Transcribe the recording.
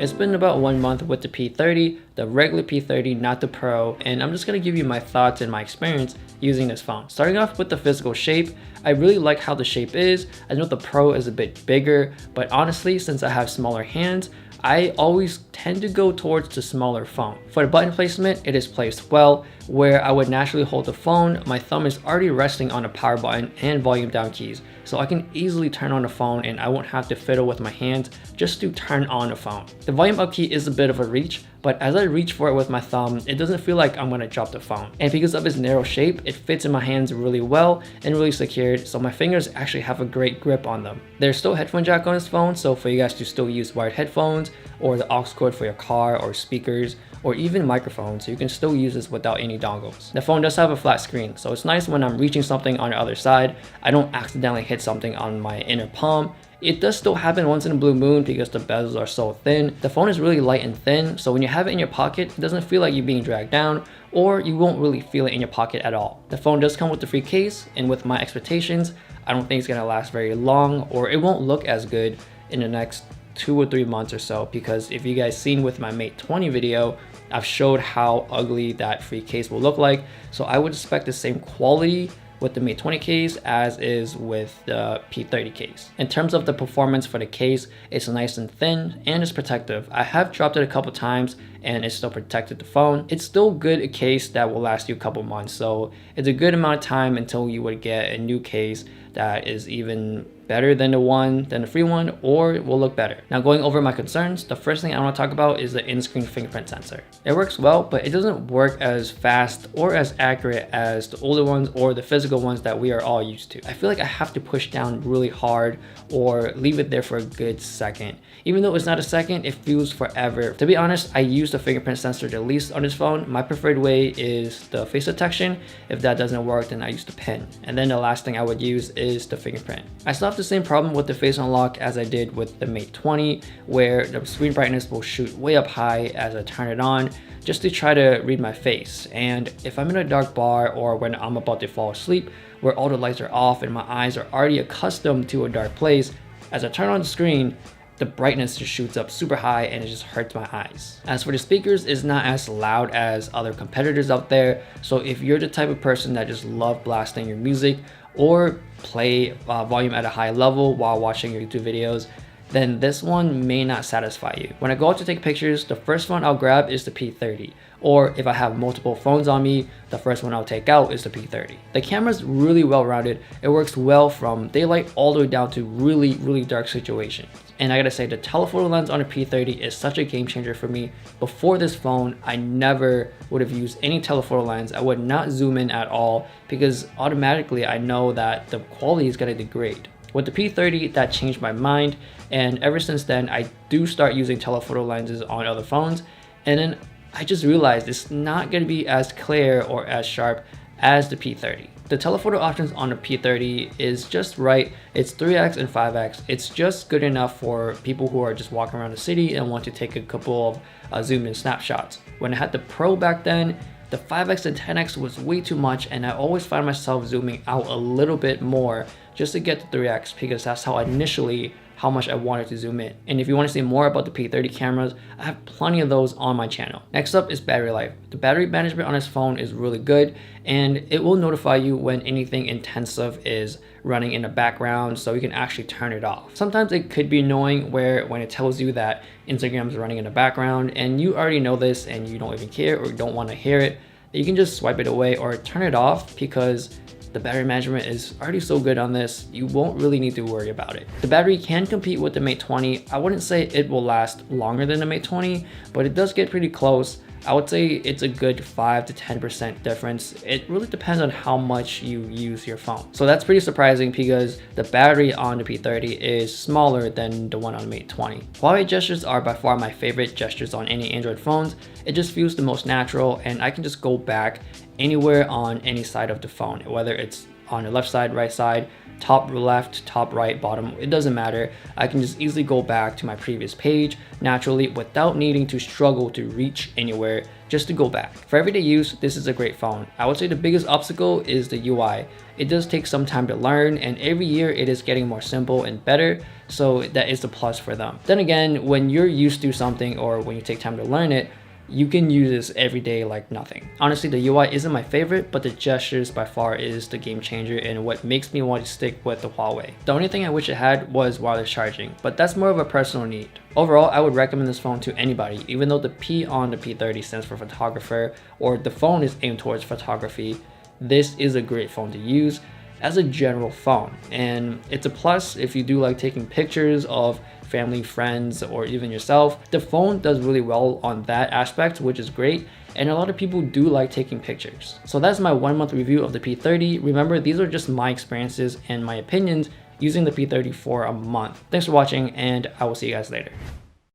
It's been about 1 month with the P30, the regular P30, not the Pro, and I'm just going to give you my thoughts and my experience using this phone. Starting off with the physical shape, I really like how the shape is. I know the Pro is a bit bigger, but honestly, since I have smaller hands, I always tend to go towards the smaller phone. For the button placement, it is placed well. Where I would naturally hold the phone, my thumb is already resting on the power button and volume down keys. So I can easily turn on the phone and I won't have to fiddle with my hands just to turn on the phone. The volume up key is a bit of a reach, but as I reach for it with my thumb, it doesn't feel like I'm gonna drop the phone. And because of its narrow shape, it fits in my hands really well and really secured, so my fingers actually have a great grip on them. There's still a headphone jack on this phone, so for you guys to still use wired headphones or the aux cord for your car or speakers, or even microphones, so you can still use this without any dongles. The phone does have a flat screen, so it's nice when I'm reaching something on the other side, I don't accidentally hit something on my inner palm. It does still happen once in a blue moon because the bezels are so thin. The phone is really light and thin, so when you have it in your pocket, it doesn't feel like you're being dragged down, or you won't really feel it in your pocket at all. The phone does come with the free case, and with my expectations, I don't think it's gonna last very long, or it won't look as good in the next 2 or 3 months or so, because if you guys seen with my Mate 20 video, I've showed how ugly that free case will look like. So I would expect the same quality with the Mate 20 case as is with the P30 case. In terms of the performance for the case, it's nice and thin and it's protective. I have dropped it a couple times and it still protected the phone. It's still good a case that will last you a couple months, so it's a good amount of time until you would get a new case that is even better than the free one, or it will look better. Now, going over my concerns, the first thing I want to talk about is the in-screen fingerprint sensor. It works well, but it doesn't work as fast or as accurate as the older ones or the physical ones that we are all used to. I feel like I have to push down really hard or leave it there for a good second. Even though it's not a second, it feels forever. To be honest, I use the fingerprint sensor the least on this phone. My preferred way is the face detection. If that doesn't work, then I use the pen. And then the last thing I would use is the fingerprint. I still have the same problem with the face unlock as I did with the Mate 20, where the screen brightness will shoot way up high as I turn it on just to try to read my face. And if I'm in a dark bar or when I'm about to fall asleep, where all the lights are off and my eyes are already accustomed to a dark place, as I turn on the screen, the brightness just shoots up super high and it just hurts my eyes. As for the speakers, it's not as loud as other competitors out there. So if you're the type of person that just love blasting your music or play volume at a high level while watching your YouTube videos, then this one may not satisfy you. When I go out to take pictures, the first one I'll grab is the P30. Or if I have multiple phones on me, the first one I'll take out is the P30. The camera's really well rounded. It works well from daylight all the way down to really, really dark situations. And I gotta say, the telephoto lens on the P30 is such a game changer for me. Before this phone, I never would have used any telephoto lens. I would not zoom in at all because automatically I know that the quality is gonna degrade. With the P30, that changed my mind, and ever since then, I do start using telephoto lenses on other phones, and then I just realized it's not going to be as clear or as sharp as the P30. The telephoto options on the P30 is just right. It's 3x and 5x. It's just good enough for people who are just walking around the city and want to take a couple of zoomed in snapshots. When I had the Pro back then, the 5x and 10x was way too much, and I always find myself zooming out a little bit more just to get to 3x because that's how much I wanted to zoom in. And if you want to see more about the P30 cameras, I have plenty of those on my channel. Next up is battery life. The battery management on this phone is really good, and it will notify you when anything intensive is running in the background, so you can actually turn it off. Sometimes it could be annoying when it tells you that Instagram is running in the background and you already know this and you don't even care or don't want to hear it. You can just swipe it away or turn it off because the battery management is already so good on this, you won't really need to worry about it. The battery can compete with the Mate 20. I wouldn't say it will last longer than the Mate 20, but it does get pretty close. I would say it's a good 5 to 10% difference. It really depends on how much you use your phone. So that's pretty surprising because the battery on the P30 is smaller than the one on the Mate 20. Huawei gestures are by far my favorite gestures on any Android phones. It just feels the most natural, and I can just go back anywhere on any side of the phone, whether it's on the left side, right side, top left, top right, bottom, it doesn't matter. I can just easily go back to my previous page naturally without needing to struggle to reach anywhere just to go back. For everyday use, this is a great phone. I would say the biggest obstacle is the UI. It does take some time to learn, and every year it is getting more simple and better, so that is the plus for them. Then again, when you're used to something or when you take time to learn it, you can use this every day like nothing. Honestly, the UI isn't my favorite, but the gestures by far is the game changer and what makes me want to stick with the Huawei. The only thing I wish it had was wireless charging, but that's more of a personal need. Overall, I would recommend this phone to anybody, even though the P on the P30 stands for photographer, or the phone is aimed towards photography. This is a great phone to use as a general phone, and it's a plus if you do like taking pictures of family, friends, or even yourself. The phone does really well on that aspect, which is great, and a lot of people do like taking pictures. So that's my 1 month review of the P30. Remember, these are just my experiences and my opinions using the P30 for a month. Thanks for watching, and I will see you guys later.